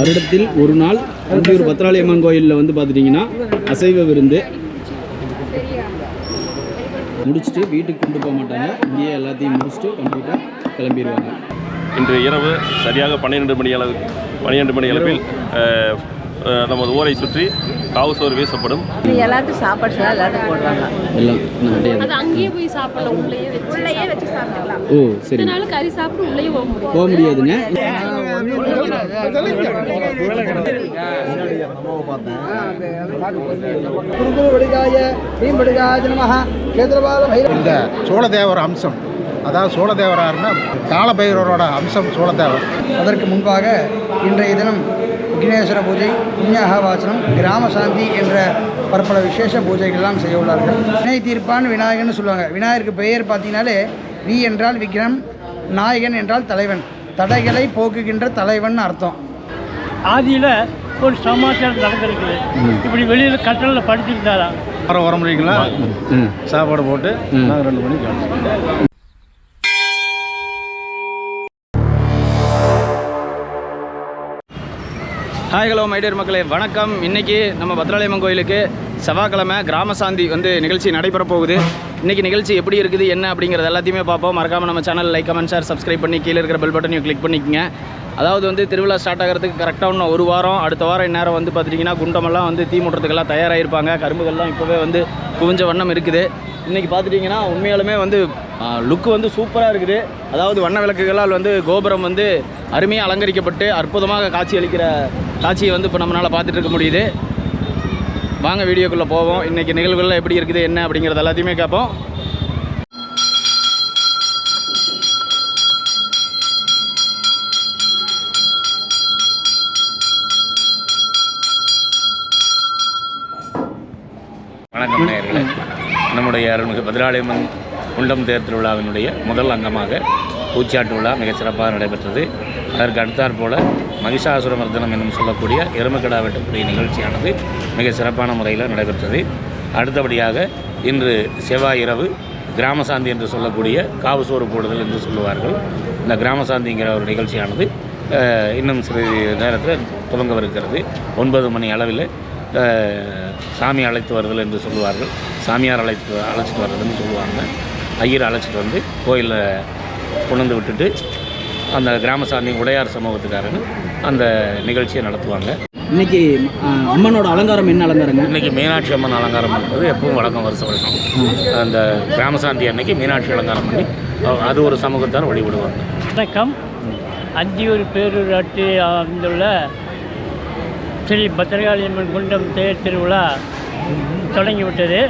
வருடத்தில் ஒரு நாள் அந்தியூர் பத்ராளியம்மன் கோயிலில் வந்து பார்த்துட்டிங்கன்னா அசைவ விருந்து முடிச்சுட்டு வீட்டுக்கு கொண்டு போக மாட்டாங்க. இங்கேயே எல்லாத்தையும் முடிச்சுட்டு கம்ப்ளீட்டாக கிளம்பிடுவாங்க. இன்று இரவு சரியாக 12 மணி அளவில் நமது ஊரை சுற்றி காவுசோறு வீசப்படும். எல்லாருக்கும் சாப்பாடு எல்லாரும் போடுறாங்க. அது அங்கேயே போய் சாப்பிடலாம், உள்ளேயே வச்சு சாப்பிடலாம். ஓ சரி. இதனால கறி சாப்பிட்டு உள்ளேயே போக முடியாதுங்க. இந்த சோழதேவர் அம்சம், அதாவது சோழதேவரார்னா காலபைரவரோட அம்சம் சோழதேவர். அதற்கு முன்பாக இன்றைய தினம் விக்னேஸ்வர பூஜை, புண்ணியாக வாசனம், கிராம சாந்தி என்ற பற்பல விசேஷ பூஜைகள்லாம் செய்ய உள்ளார்கள். வினை தீர்ப்பான் விநாயகன் சொல்லுவாங்க. விநாயகருக்கு பெயர் பார்த்தீங்கன்னாலே வி என்றால் விக்ரம், நாயகன் என்றால் தலைவன், தடைகளை போக்குகின்ற தலைவன் அர்த்தம். ஆதியில் ஒரு சமாச்சாரம் நடந்திருக்குது. இப்படி வெளியில் கட்டலில் படிச்சிருந்தாரா வர முடியுங்களா? சாப்பாடு போட்டு நாங்கள் 2 மணிக்கு. ஹாய் ஹலோ மைடியர் மக்களே, வணக்கம். இன்றைக்கி நம்ம பத்ராளியம்மன் கோயிலுக்கு செவ்வாய்க்கிழமை கிராம சாந்தி வந்து நிகழ்ச்சி நடைபெற போகுது. இன்றைக்கி நிகழ்ச்சி எப்படி இருக்குது என்ன அப்படிங்கிறது எல்லாத்தையுமே பார்ப்போம். மறக்காமல் நம்ம channel like, comment, share, subscribe பண்ணி கீழே இருக்கிற பெல் பட்டனையும் கிளிக் பண்ணிக்கோங்க. அதாவது வந்து திருவிழா ஸ்டார்ட் ஆகிறதுக்கு கரெக்டாக இன்னும் 1 வாரம், அடுத்த வாரம் இந்நேரம் வந்து பார்த்துட்டிங்கன்னா குண்டமெல்லாம் வந்து தீ மூட்டுறதுக்கெல்லாம் தயாராகிருப்பாங்க. கரும்புகள்லாம் இப்போவே வந்து குவிஞ்ச வண்ணம் இருக்குது. இன்றைக்கி பார்த்துட்டிங்கன்னா உண்மையாலுமே வந்து லுக்கு வந்து சூப்பராக இருக்குது. அதாவது வண்ண விளக்குகளால் வந்து கோபுரம் வந்து அருமையாக அலங்கரிக்கப்பட்டு அற்புதமாக காட்சி அளிக்கிற காட்சியை வந்து இப்போ நம்மளால் பார்த்துட்டு இருக்க முடியுது. வாங்க வீடியோக்குள்ளே போவோம். இன்றைக்கி நிகழ்வுகள் எப்படி இருக்குது என்ன அப்படிங்கிறது எல்லாத்தையுமே கேட்போம். வணக்கம் நேயர்களே, நம்முடைய அருள்மிகு பத்ராளியம்மன் குண்டம் தேர் திருவிழாவினுடைய முதல் அங்கமாக பூச்சாட்டு விழா மிக சிறப்பாக நடைபெற்றது. அதற்கு அடுத்தாற்போல் மகிஷாசுரமர்தனம் என்னும் சொல்லக்கூடிய எருமக்கடா வெட்டக்கூடிய நிகழ்ச்சியானது மிக சிறப்பான முறையில் நடைபெற்றது. அடுத்தபடியாக இன்று செவ்வாய் இரவு கிராமசாந்தி என்று சொல்லக்கூடிய காவுசோறு போடுதல் என்று சொல்லுவார்கள். இந்த கிராமசாந்திங்கிற ஒரு நிகழ்ச்சியானது இன்னும் சிறிது நேரத்தில் துவங்கவிருக்கிறது. 9 மணி அளவில் சாமி அழைத்து வருதல் என்று சொல்லுவார்கள். சாமியார் அழைச்சிட்டு வர்றதுன்னு சொல்லுவாங்க. ஐயர் அழைச்சிட்டு வந்து கோயிலில் கொண்டு விட்டுட்டு அந்த கிராமசாந்தி உடையார் சமூகத்துக்காரன்னு அந்த நிகழ்ச்சியை நடத்துவாங்க. இன்றைக்கி அம்மனோட அலங்காரம் என்ன அலங்காரங்க? இன்றைக்கி மீனாட்சி அம்மன் அலங்காரம் பண்ணுறது எப்பவும் வழக்கம், வருஷம் அந்த கிராமசாந்தி அன்னைக்கு மீனாட்சி அலங்காரம் பண்ணி அது ஒரு சமூகத்தார் வழிபடுவாங்க. வணக்கம். அந்தியூர் பேரூராட்சி அமைந்துள்ள ஸ்ரீ பத்ரகாளியம்மன் குண்டம் தேர் திருவிழா தொடங்கிவிட்டது.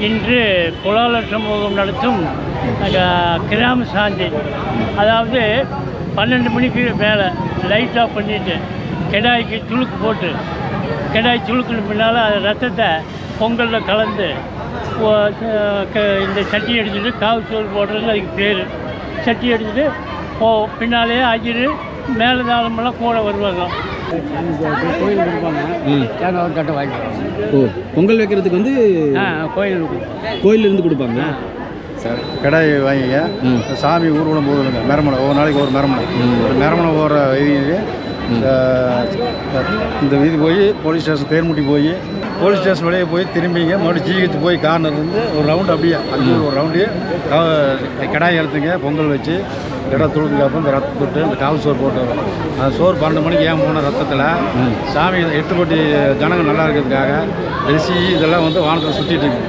இன்று புலாளர் சமூகம் நடத்தும் கிராம சாந்தி, அதாவது 12 மணிக்கு மேலே லைட் ஆஃப் பண்ணிவிட்டு கெடாய்க்கு துளுக்கு போட்டு, கெடாய் துளுக்குன்னு பின்னால் அது ரத்தத்தை பொங்கலில் கலந்து இந்த சட்டி அடிச்சுட்டு காவு சோறு போடுறது அதுக்கு பேர். சட்டி அடிச்சுட்டு பின்னாலே ஐயர் மேலதாளமெல்லாம் கூட வருவாங்க. கோயில் கொடுப்பாங்க, தேங்காய் ஒரு தட்டை வாங்கிடுவாங்க. ஓ, பொங்கல் வைக்கிறதுக்கு வந்து கோயிலிருந்து கொடுப்பாங்க. கடாய் வாங்கிங்க. சாமி ஊர்வலம் போதுங்க, மெரமனை ஒவ்வொரு நாளைக்கு ஒரு மெரமனை போகிற வீதி. இந்த வீதி போய் போலீஸ் ஸ்டேஷன் தேர்முட்டி போய் போலீஸ் ஸ்டேஷன் வழியே போய் திரும்பிங்க, மறுபடியும் ஜிஹெச் போய் கார்னர் இருந்து ஒரு ரவுண்டு அப்படியே அங்கே ஒரு ரவுண்டு கடாய் எடுத்துங்க, பொங்கல் வச்சு இடம் துளுக்கு அப்புறம் இந்த ரத்தம் தொட்டு இந்த காவல் சோறு போட்டு வரும். அந்த சோறு 12 மணிக்கு ஏன் போன ரத்தத்தில் சாமி 8 கோடி ஜனங்கள் நல்லா இருக்கிறதுக்காக ரிஷி இதெல்லாம் வந்து வானத்தில் சுற்றிட்டு இருக்கு.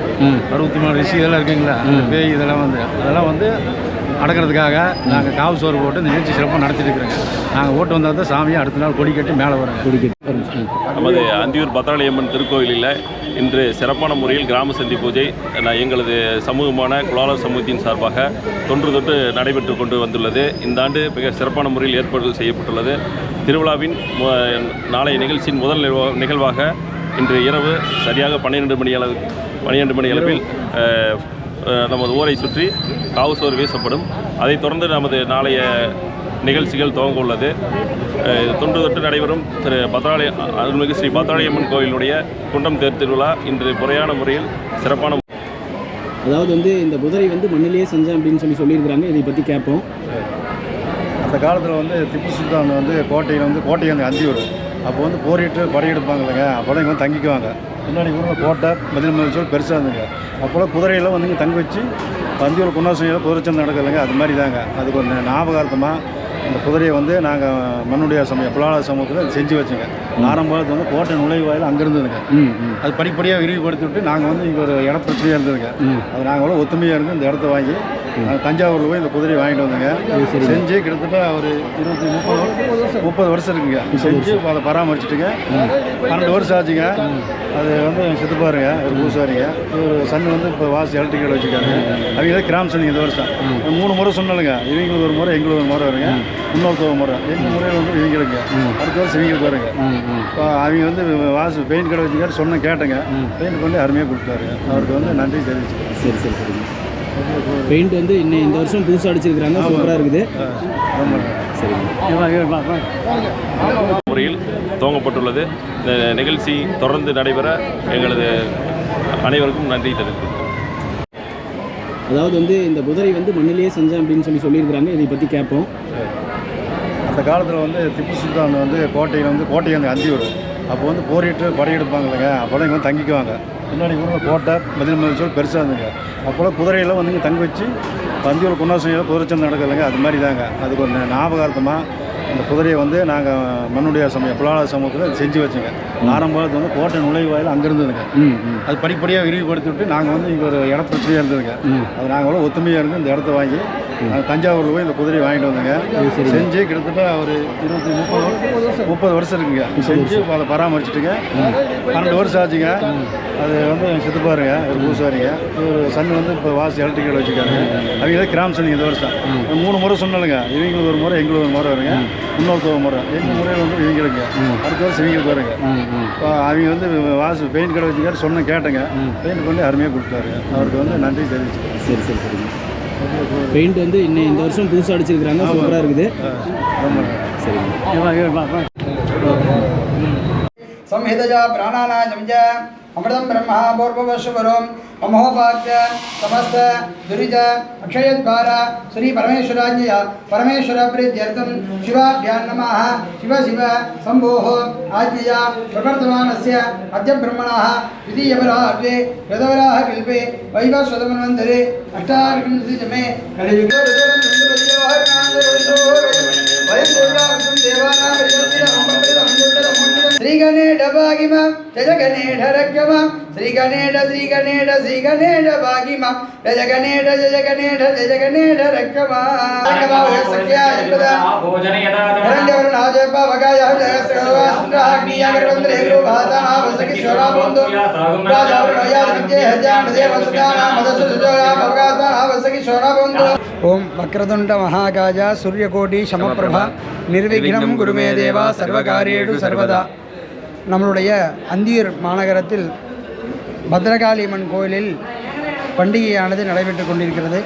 63 ரிஷி இதெல்லாம் இருக்குங்களா, பேய் இதெல்லாம் வந்து அதெல்லாம் வந்து அடக்கிறதுக்காக நாங்கள் காவு சோறு போட்டு இந்த நிகழ்ச்சி சிறப்பாக நடத்திட்டு இருக்கிறோங்க. நாங்கள் ஓட்டு வந்தால் தான் சாமியை அடுத்த நாள் கொடி கட்டி மேலே வரோம். நமது அந்தியூர் பத்ராளியம்மன் திருக்கோயிலில் இன்று சிறப்பான முறையில் கிராம சந்தி பூஜை எங்களது சமூகமான குலாளர் சமூகத்தின் சார்பாக தொன்று நடைபெற்று கொண்டு வந்துள்ளது. இந்த ஆண்டு மிக சிறப்பான முறையில் ஏற்பாடுகள் செய்யப்பட்டுள்ளது. திருவிழாவின் நாளைய நிகழ்ச்சியின் முதல் நிகழ்வாக இன்று இரவு சரியாக 12 மணி அளவில் நமது ஊரை சுற்றி காவுசோறு வீசப்படும். அதைத் தொடர்ந்து நமது நாளைய நிகழ்ச்சிகள் துவங்க உள்ளது. தொன்று நடைபெறும் அருள்மிகு ஸ்ரீ பத்ராளியம்மன் கோயிலுடைய குண்டம் தேர் திருவிழா இன்று முறையான முறையில் சிறப்பான. அதாவது வந்து இந்த குதிரை வந்து மண்ணிலேயே செஞ்சேன் அப்படின்னு சொல்லியிருக்கிறாங்க. இதை பற்றி கேட்போம். அந்த காலத்தில் வந்து திப்பு சுல்தான் வந்து கோட்டை வந்து அந்தியூர் அப்போ வந்து போரிட்டு படையெடுப்பாங்க இல்லைங்க, அப்போலாம் இங்கே வந்து தங்கிக்குவாங்க. முன்னாடி ஊரில் கோட்டை மதில் மதில் பெருசாக இருந்துங்க. அப்போலாம் குதிரையெல்லாம் வந்து இங்கே தங்கி வச்சு அந்தியூர் குணாசனையில் குதிரைச்சந்தை நடக்குது இல்லைங்க, அது மாதிரி தாங்க. அதுக்கு ஒரு ஞாபகார்த்தமாக அந்த குதிரையை வந்து நாங்கள் மண்ணுடைய சமயம் புலால சமூகத்தில் செஞ்சு வச்சுங்க. ஆரம்பத்தில் வந்து கோட்டை நுழைவாயில் அங்கே இருந்ததுங்க. அது படிப்படியாக விரிவுபடுத்தி விட்டு நாங்கள் வந்து இங்கே ஒரு இட பிரச்சனையாக இருந்ததுங்க. அது நாங்கள் ஒத்துமையாக இருந்து இந்த இடத்த வாங்கி தஞ்சாவூரில் போய் இந்த குதிரையை வாங்கிட்டு வந்தோங்க. செஞ்சு கிட்டத்தட்ட ஒரு 30 வருஷம் இருக்குங்க. செஞ்சு அதை பராமரிச்சுட்டுங்க. 12 வருஷம் ஆச்சுங்க. அது வந்து சித்தப்பாருங்க, ஒரு பூசாரிங்க, ஒரு சன்னு வந்து இப்போ வாசி எலக்ட்ரிக்கல் வச்சுருக்காங்க. அவங்க கிராம சனிங்க இந்த வருஷம் 3 முறை சொன்னாலுங்க. இவங்களுக்கு ஒரு முறை, எங்களுக்கு ஒரு முறை வருங்க. இன்னொரு முறை எங்கள் முறையில் வந்து இவங்களுங்க, அடுத்த வருஷம் இவங்களுக்கு வருங்க. இப்போ அவங்க வந்து வாசு பெயிண்ட் கடை வச்சுக்காரு, சொன்ன கேட்டேங்க. பெயிண்ட் பண்ணி அருமையாக கொடுத்தாருங்க. அவருக்கு வந்து நன்றி தெரிவிச்சு. சரி சரி சரிங்க. பெயிண்ட் வந்து இன்னும் இந்த வருஷம் புதுசாக அடிச்சிருக்கிறாங்க, சூப்பராக இருக்குது. சரிங்க. முறையில் துவங்கப்பட்டுள்ளது. இந்த நிகழ்ச்சி தொடர்ந்து நடைபெற எங்களது அனைவருக்கும் நன்றி தெரிவிக்கிறேன். அதாவது வந்து இந்த குதிரை வந்து மண்ணிலேயே செஞ்சேன் அப்படின்னு சொல்லியிருக்கிறாங்க. இதை பற்றி கேட்போம். அந்த காலத்தில் வந்து திப்பு சுல்தான் வந்து கோட்டை அந்த அந்தியூர், அப்போ வந்து போரிட்டு படையெடுப்பாங்க இல்லைங்க, அப்போலாம் இங்கே வந்து தங்கிக்குவாங்க. முன்னாடி ஊரில் கோட்டை மதில் மதில் பெருசாக இருந்துங்க. அப்போலாம் குதிரையெல்லாம் வந்து இங்கே தங்கி வச்சு அந்தியூர் குணாசனையில் குதிரைச்சந்தை நடக்குது இல்லைங்க, அது மாதிரி தாங்க. அதுக்கு ஒரு ஞாபகார்த்தமாக அந்த குதிரையை வந்து நாங்கள் மண்ணுடைய சமயம் புலால சமூகத்தில் செஞ்சு வச்சுங்க. ஆரம்பத்தில் வந்து கோட்டை நுழைவாயில் அங்கே இருந்ததுங்க. அது படிப்படியாக விரிவுபடுத்தி விட்டு நாங்கள் வந்து இங்கே ஒரு இட பிரச்சனையாக இருந்ததுங்க. அது நாங்கள் ஒத்துமையாக இருந்து இந்த இடத்த வாங்கி தஞ்சாவூரில் போய் இந்த குதிரையை வாங்கிட்டு வந்தோங்க. செஞ்சு கிட்டத்தட்ட ஒரு 30 வருஷம் இருக்குங்க. செஞ்சு அதை பராமரிச்சுட்டுங்க. 12 வருஷம் ஆச்சுங்க. அது வந்து சித்தப்பாருங்க, ஒரு பூசாரிங்க, ஒரு சன்னு வந்து இப்போ வாசி எலக்ட்ரிக்கல் வச்சுருக்காங்க. அவங்க கிராம சனிங்க இந்த வருஷம் 3 முறை சொன்னாலுங்க. இவங்களுக்கு ஒரு முறை, எங்களுக்கு ஒரு முறை வருங்க. இன்னொரு முறை எங்கள் முறையில் வந்து இவங்களுங்க, அடுத்த வருஷம் இவங்களுக்கு வருங்க. இப்போ அவங்க வந்து வாசு பெயிண்ட் கடை வச்சுக்காரு, சொன்ன கேட்டேங்க. பெயிண்ட் பண்ணி அருமையாக கொடுத்தாருங்க. அவருக்கு வந்து நன்றி தெரிவிச்சு. சரி சரி சரிங்க. பெயிண்ட் வந்து இன்னும் இந்த வருஷம் புதுசாக அடிச்சிருக்கிறாங்க, சூப்பராக இருக்குது. சரிங்க. संहितजा प्राणानां च अमृतं ब्रह्म पूर्ववशवरं अमोपाच्य समस्त दुरित अक्षयद्वार श्री परमेश्वराज्ञया परमेश्वरप्रीत्यर्थं शिवाभ्यां नमः। शिव शिव शम्भोः आज्ञया प्रवर्तमानस्य अद्य ब्रह्मणः द्वितीयवराह्वे रथवराह कल्पे वैवस्वतमन्वन्तरे अष्टाविंशतितमे कलियुगे श्री गणेश भागिम जय गणेश रक्षम श्री गणेश श्री गणेश श्री गणेश भागिम जय गणेश जय गणेश जय गणेश रक्षम सख्या हिरण्यवर्णाज पवगाय सहस्रवास्त्राग्निया गर्भन्द्रे गुरुभाताना वसकी स्वराबोन्दो राजावरणया विद्ये हजान देव सुदाना मदसुजोया पवगाताना वसकी स्वराबोन्दो ओम वक्रतुंड महाकाय सूर्यकोटि समप्रभा निर्विघ्नं गुरुमे देवा सर्वकार्येषु सर्वदा. நம்மளுடைய அந்தியூர் மாநகரத்தில் பத்ரகாளியம்மன் கோயிலில் பண்டிகையானது நடைபெற்று கொண்டிருக்கிறது.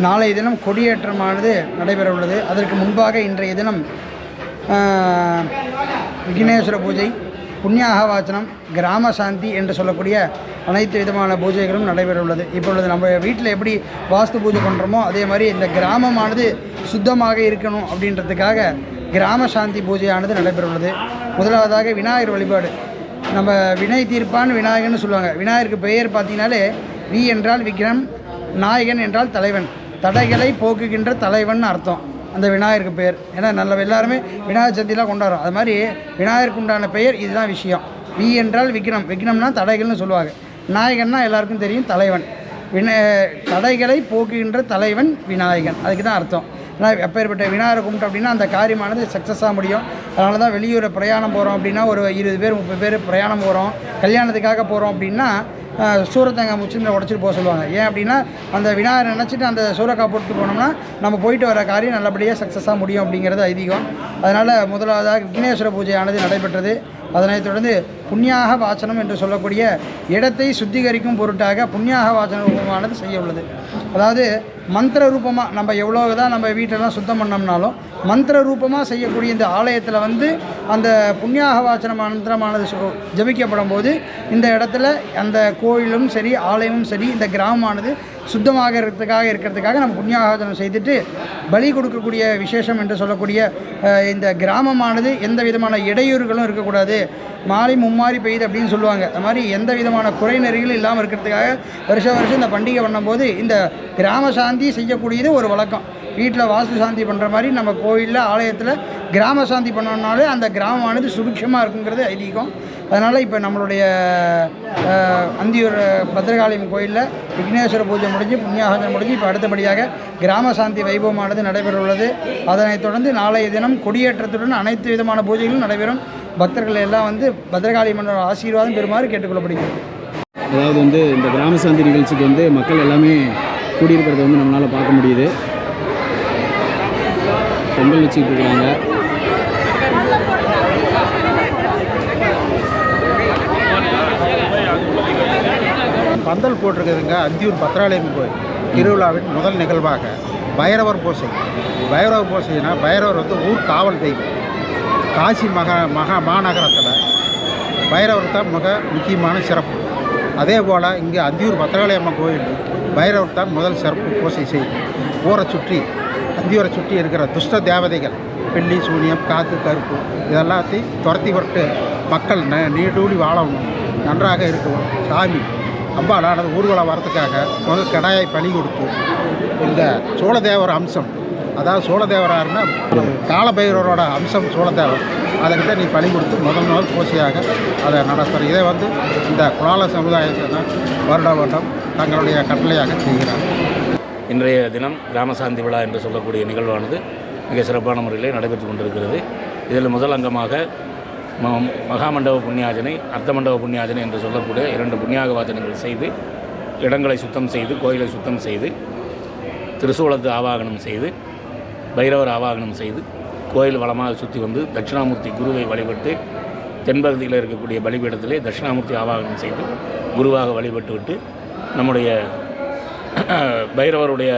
நாளைய தினம் கொடியேற்றமானது நடைபெற உள்ளது. அதற்கு முன்பாக இன்றைய தினம் விக்னேஸ்வர பூஜை, புண்ணியாக வாசனம், கிராம சாந்தி என்று சொல்லக்கூடிய அனைத்து விதமான பூஜைகளும் நடைபெற உள்ளது. இப்பொழுது நம்ம வீட்டில் எப்படி வாஸ்து பூஜை பண்ணுறோமோ அதே மாதிரி இந்த கிராமமானது சுத்தமாக இருக்கணும் அப்படின்றதுக்காக கிராம சாந்தி பூஜையானது நடைபெற உள்ளது. முதலாவதாக விநாயகர் வழிபாடு. நம்ம வினை தீர்ப்பான் விநாயகன்னு சொல்லுவாங்க. விநாயகருக்கு பெயர் பார்த்தீங்கன்னாலே வி என்றால் விக்ரம், நாயகன் என்றால் தலைவன், தடைகளை போக்குகின்ற தலைவன் அர்த்தம் அந்த விநாயகருக்கு பெயர். ஏன்னா நல்ல எல்லாருமே விநாயகர் சதுர்த்திலாம் கொண்டாடுறோம். அது மாதிரி விநாயகருக்கு உண்டான பெயர் இதுதான் விஷயம். வி என்றால் விக்ரம், விக்ரம்னா தடைகள்னு சொல்லுவாங்க. நாயகன்னா எல்லாருக்கும் தெரியும் தலைவன். தடைகளை போக்குகின்ற தலைவன் விநாயகன், அதுக்கு தான் அர்த்தம். ஆனால் எப்பேற்பட்ட விநாயகரை கும்பிட்டோம் அப்படின்னா அந்த காரியமானது சக்ஸஸாக முடியும். அதனால தான் வெளியூர் பிரயாணம் போகிறோம் அப்படின்னா ஒரு 20 பேர் 30 பேர் பிரயாணம் போகிறோம், கல்யாணத்துக்காக போகிறோம் அப்படின்னா சூரத்தங்காய் முச்சிந்தில் உடச்சிட்டு போக சொல்லுவாங்க. ஏன் அப்படின்னா அந்த விநாயகரை நினச்சிட்டு அந்த சூரக்காய் போட்டு போனோம்னா நம்ம போயிட்டு வர காரியம் நல்லபடியாக சக்ஸஸாக முடியும் அப்படிங்கிறது ஐதீகம். அதனால் முதலாவதாக விக்னேஸ்வர பூஜையானது நடைபெற்றது. அதனைத் தொடர்ந்து புண்ணியாக வாசனம் என்று சொல்லக்கூடிய இடத்தை சுத்திகரிக்கும் பொருட்டாக புண்ணியாக வாசன ரூபமானது செய்ய உள்ளது. அதாவது மந்திர ரூபமாக நம்ம எவ்வளோ தான் நம்ம வீட்டெல்லாம் சுத்தம் பண்ணோம்னாலும் மந்திர ரூபமாக செய்யக்கூடிய இந்த ஆலயத்தில் வந்து அந்த புண்ணியாக வாசன மந்திரமானது ஜபிக்கப்படும் போது இந்த இடத்துல அந்த கோயிலும் சரி ஆலயமும் சரி இந்த கிராமமானது சுத்தமாக இருக்கிறதுக்காக நம்ம புண்ணியாகாசனம் செய்துட்டு பலி கொடுக்கக்கூடிய விசேஷம் என்று சொல்லக்கூடிய இந்த கிராமமானது எந்த விதமான இடையூறுகளும் இருக்கக்கூடாது. மாறி மும்மாறி பெய்யுது அப்படின்னு சொல்லுவாங்க. அது மாதிரி எந்த விதமான குறை நெறிகளும் இல்லாமல் இருக்கிறதுக்காக வருஷம் இந்த பண்டிகை பண்ணும்போது இந்த கிராம சாந்தி செய்யக்கூடியது ஒரு வழக்கம். வீட்டில் வாஸ்து சாந்தி பண்ணுற மாதிரி நம்ம கோயிலில் ஆலயத்தில் கிராம சாந்தி பண்ணோம்னாலே அந்த கிராமமானது சுபிக்ஷமாக இருக்குங்கிறது ஐதீகம். அதனால் இப்போ நம்மளுடைய அந்தியூர் பத்ரகாளியம் கோயிலில் விக்னேஸ்வர பூஜை முடிஞ்சு புண்ணியாகாசனம் முடிஞ்சு இப்போ அடுத்தபடியாக கிராம சாந்தி வைபவமானது நடைபெற உள்ளது. அதனைத் தொடர்ந்து நாளைய தினம் கொடியேற்றத்துடன் அனைத்து விதமான பூஜைகளும் நடைபெறும். பக்தர்கள் எல்லாம் வந்து பத்ரகாளி மன்னோட ஆசீர்வாதம் பெறுமாறு கேட்டுக்கொள்ளப்படுகிறது. அதாவது வந்து இந்த கிராம சாந்தி நிகழ்ச்சிக்கு வந்து மக்கள் எல்லாமே கூடியிருக்கிறத வந்து நம்மளால் பார்க்க முடியுது. பொங்கல் வச்சுக்கிட்டு இருக்கிறாங்க. பந்தல் போட்டிருக்குதுங்க. அந்தியூர் பத்ராலயம் கோயில் திருவிழாவின் முதல் நிகழ்வாக பைரவர் பூசை. பைரவர் பூசைனா பைரவர் வந்து ஊர் காவல் தெய்வம். காசி மாநகரத்தில் பைரவர் தான் மிக முக்கியமான சிறப்பு. அதே போல் இங்கே அந்தியூர் பத்ராலயம்மன் கோயில் பைரவர் தான் முதல் சிறப்பு பூசை செய்து ஊரை சுற்றி அந்தியூரை சுற்றி இருக்கிற துஷ்ட தேவதைகள் வெள்ளி சூனியம் காத்து கருப்பு இதெல்லாத்தையும் துரத்தி விட்டு மக்கள் நீடூழி வாழணும், நன்றாக இருக்கணும். சாமி அம்பாலானது ஊர்வலம் வரத்துக்காக முதல் கடாயை பலி கொடுத்து இந்த சோழதேவர் அம்சம், அதாவது சோழதேவராருன்னா காலபைரவரோட அம்சம் சோழதேவர், அதுக்கிட்ட நீ பலி கொடுத்து முதல் பூசையாக அதை நடத்துகிற. இதை வந்து இந்த குலால சமுதாயத்தினர் வருடம் தங்களுடைய கட்டளையாக செய்கிறார். இன்றைய தினம் கிராம சாந்தி விழா என்று சொல்லக்கூடிய நிகழ்வானது மிக சிறப்பான முறையில் நடைபெற்று கொண்டிருக்கிறது. இதில் முதல் அங்கமாக மகாமண்டப புண்ணியாஜனை, அர்த்த மண்டப புண்ணியாஜனை என்று சொல்லக்கூடிய 2 புண்ணியாக வாசனங்கள் செய்து இடங்களை சுத்தம் செய்து கோயிலை சுத்தம் செய்து திரிசூலத்து ஆவாகனம் செய்து பைரவர் ஆவாகனம் செய்து கோயில் வளமாக சுற்றி வந்து தட்சிணாமூர்த்தி குருவை வழிபட்டு தென்பகுதியில் இருக்கக்கூடிய பலிபீடத்திலே தட்சிணாமூர்த்தி ஆவாகனம் செய்து குருவாக வழிபட்டு விட்டு நம்முடைய பைரவருடைய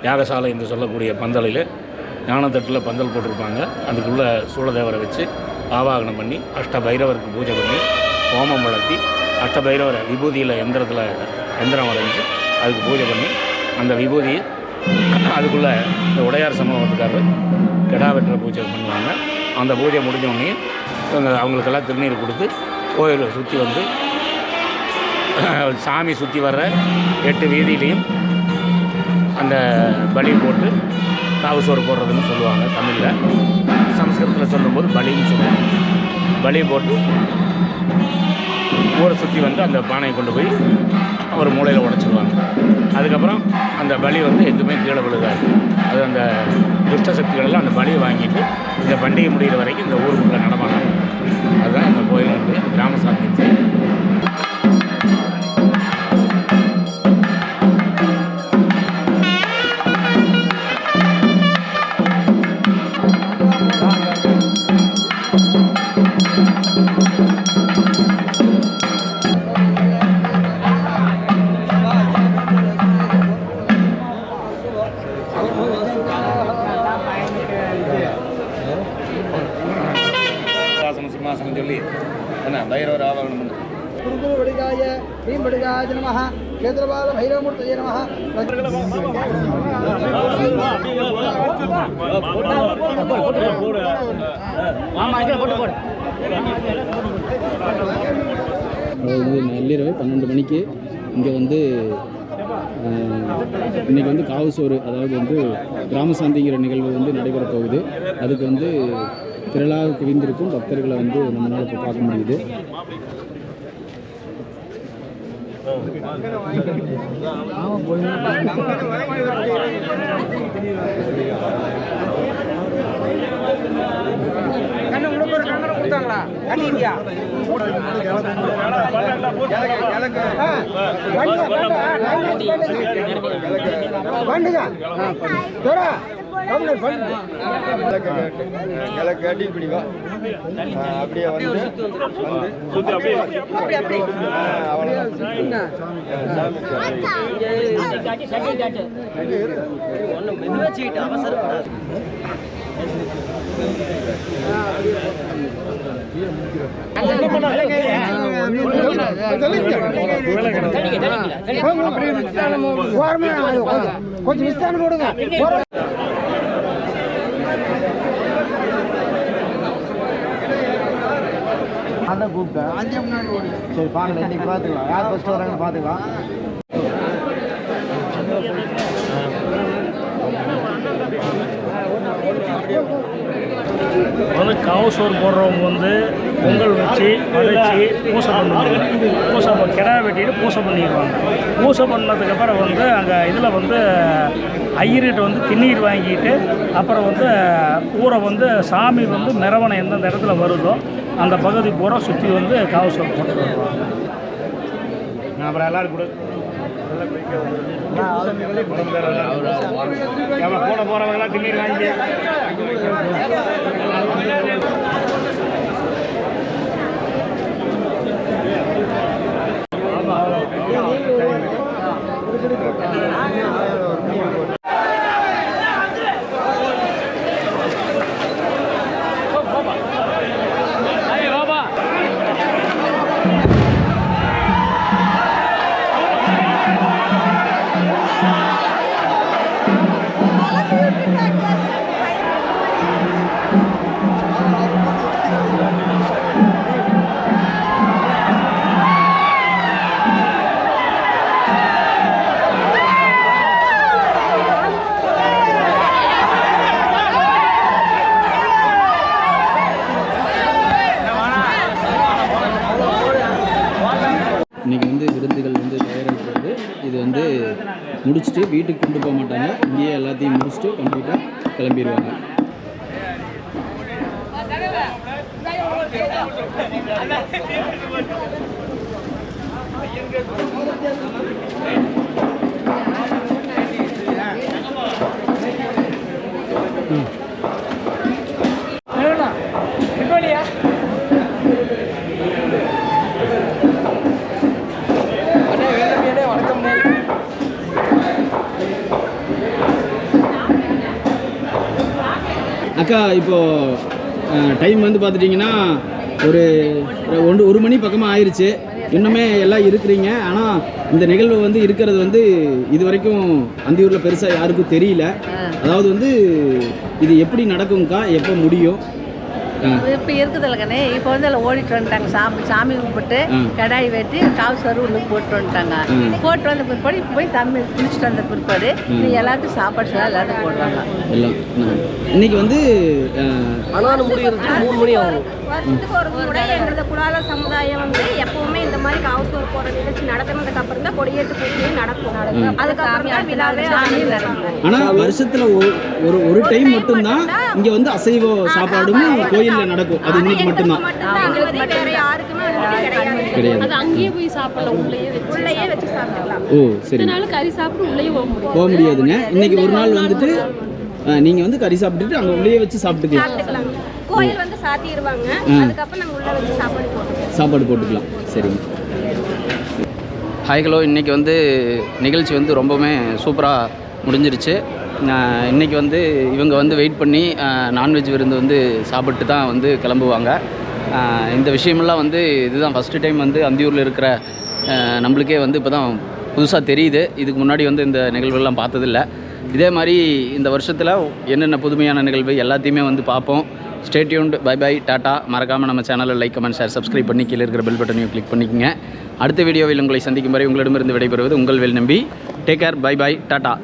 யாகசாலை என்று சொல்லக்கூடிய பந்தலில் ஞானத்தட்டில் பந்தல் போட்டிருப்பாங்க. அதுக்குள்ளே சூழதேவரை வச்சு ஆவாகனம் பண்ணி அஷ்ட பைரவருக்கு பூஜை பண்ணி ஹோமம் வளர்த்தி அஷ்ட பைரவரை விபூதியில் எந்திரம் வரைஞ்சி அதுக்கு பூஜை பண்ணி அந்த விபூதியை அதுக்குள்ளே இந்த உடையார் சமூகத்துக்காரர் கெடா வெட்டுற பூஜை பண்ணுவாங்க. அந்த பூஜை முடிஞ்சோடனே அவங்களுக்கெல்லாம் திருநீர் கொடுத்து கோயிலை சுற்றி வந்து சாமி சுற்றி வர்ற 8 வீதியிலையும் அந்த பலி போட்டு காவுசோறு போடுறதுன்னு சொல்லுவாங்க தமிழில். சமஸ்கிருதத்தில் சொல்லும்போது பலின்னு சொல்லுவாங்க. பலி போட்டு ஊரை சுற்றி வந்து அந்த பானையை கொண்டு போய் ஒரு மூலையில் உடைச்சிடுவாங்க. அதுக்கப்புறம் அந்த பலி வந்து எதுவுமே கீழே விழுகாது. அது அந்த துஷ்ட சக்திகளெல்லாம் அந்த பலியை வாங்கிட்டு இந்த பண்டிகை முடிகிற வரைக்கும் இந்த ஊருக்குள்ளே நடமாடும். அதுதான் இந்த கோயில் வந்து கிராம சாந்தி. சிம்மாசனம் சொல்லி என்ன பைரவர் ஆவாகனம் குருகுரு வடிகாய பீம் வடிகாய நமஹ கேந்திரபால பைரவமூர்த்தயே நமஹ. அதாவது நள்ளிரவு 12 மணிக்கு இங்கே வந்து இன்றைக்கி வந்து காவுசோறு, அதாவது வந்து கிராம சாந்திங்கிற நிகழ்வு வந்து நடைபெற போகுது. அதுக்கு வந்து திரளாக குவிந்திருக்கும் பக்தர்களை வந்து நம்மளால் இப்போ பார்க்க முடியுது. கிளக்காட்டி இப்படி வா அப்படியே வந்து கொஞ்சம் விஸ்தாரம் போடுங்க. அதான் கூப்பிட்டேன் 5 மணி நேரம் ஓடி. சரி பார்க்கலாம், இன்னைக்கு பார்த்துக்கலாம். யார் ஃபர்ஸ்ட் வராங்கன்னு பார்த்துக்கலாம். வந்து காவு சோறு போடுறவங்க வந்து பொங்கல் வச்சு அழைச்சி பூசை பண்ணுவாங்க. பூசை கிடா வெட்டிட்டு பூசை பண்ணிடுவாங்க. பூசை பண்ணதுக்கப்புறம் வந்து அங்கே இதில் வந்து ஐயர்கிட்ட வந்து திண்ணீர் வாங்கிட்டு அப்புறம் வந்து ஊரை வந்து சாமி வந்து மெரவனை எந்தெந்த இடத்துல வருதோ அந்த பகுதி பூரா சுற்றி வந்து காவு சோறு போட்டு வருவாங்க. அப்புறம் எல்லோரும் கூட போகிறவங்களாம் திண்ணீர் வாங்கி இன்றைக்கி வந்து விருந்துகள் வந்து தயாரிக்கிறது. இது வந்து முடிச்சுட்டு வீட்டுக்கு கொண்டு போக மாட்டாங்க, இங்கேயே எல்லாத்தையும் முடிச்சுட்டு கம்ப்ளீட்டாக கிளம்பிடுவாங்க. அக்கா, இப்போது டைம் வந்து பார்த்துட்டிங்கன்னா ஒரு மணி பக்கமாக ஆயிடுச்சு. இன்னுமே எல்லாம் இருக்கிறீங்க. ஆனால் இந்த நிகழ்வு வந்து இருக்கிறது வந்து இது வரைக்கும் அந்தியூரில் பெருசாக யாருக்கும் தெரியல. அதாவது வந்து இது எப்படி நடக்கும்க்கா, எப்போ முடியும்? இப்போ இருக்குது இல்லைங்கண்ணே. இப்போ வந்து எல்லாம் ஓடிட்டு வந்துட்டாங்க. சாமி கும்பிட்டு கடாய் வெட்டி காவு சரு உள்ளுக்கு போட்டு வந்துட்டாங்க. போட்டு வந்த பிற்பாடு இப்போ போய் தம்பி குளிச்சுட்டு வந்த பிற்பாடு நீ எல்லாத்துக்கும் சாப்பாடு செய்ய எல்லாத்துக்கும் போடுவாங்க. எல்லாம் இன்னைக்கு வந்து முடிகிறதுக்கு 3 மணி ஆகும். வருஷத்துக்கு ஒரு முறை எங்களது குலால சமுதாயம் வந்து எப்பவுமே இந்த மாதிரி காவு சோறு போடுற நிகழ்ச்சி நடத்தினதுக்கு அப்புறம் தான் கொடியேற்று பூஜை நடக்கும். அதுக்கப்புறம் தான் விழாவே நடக்கும். ஆனால் வருஷத்தில் ஒரு டைம் மட்டும்தான் இங்கே வந்து அசைவ சாப்பாடும் கோயிலில் நடக்கும். அது இன்னைக்கு மட்டும்தான். வேற யாருக்குமே கிடையாது. அது அங்கேயே போய் சாப்பிடலாம். உள்ளேயே வச்சு சாப்பிடலாம். ஓ சரி. இதனால கறி சாப்பிட்டு உள்ளேயே போக முடியாதுங்க. இன்னைக்கு ஒரு நாள் வந்துட்டு நீங்கள் வந்து கறி சாப்பிட்டுட்டு அங்கே உள்ளேயே வச்சு சாப்பிட்டுக்கலாம். கோயில் வந்து சாத்திடுவாங்க. அதுக்கப்புறம் நாங்கள் உள்ள வச்சு சாப்பாடு போட்டுக்கலாம். சரிங்க. Hi hello. இன்றைக்கி வந்து நிகழ்ச்சி வந்து ரொம்பவுமே சூப்பராக முடிஞ்சிருச்சு. இன்றைக்கி வந்து இவங்க வந்து வெயிட் பண்ணி நான்வெஜ் விருந்து வந்து சாப்பிட்டு தான் வந்து கிளம்புவாங்க. இந்த விஷயமெல்லாம் வந்து இதுதான் ஃபஸ்ட்டு டைம் வந்து அந்தியூரில் இருக்கிற நம்மளுக்கே வந்து இப்போ தான் புதுசாக தெரியுது. இதுக்கு முன்னாடி வந்து இந்த நிகழ்வுகள்லாம் பார்த்ததில்ல. இதே மாதிரி இந்த வருஷத்தில் என்னென்ன புதுமையான நிகழ்வு எல்லாத்தையுமே வந்து பார்ப்போம். Stay tuned. Bye bye, tata. மறக்காமல் நம்ம சேனலில் லைக், கமெண்ட், ஷேர், சப்ஸ்கிரைப் பண்ணி கீழே இருக்கிற பெல் பட்டனையும் கிளிக் பண்ணிக்கோங்க. அடுத்த வீடியோவில் உங்களை சந்திக்கும் வரை உங்களிடமிருந்து விடைபெறுவது உங்கள் Vel Nambi. Take care. Bye bye, tata.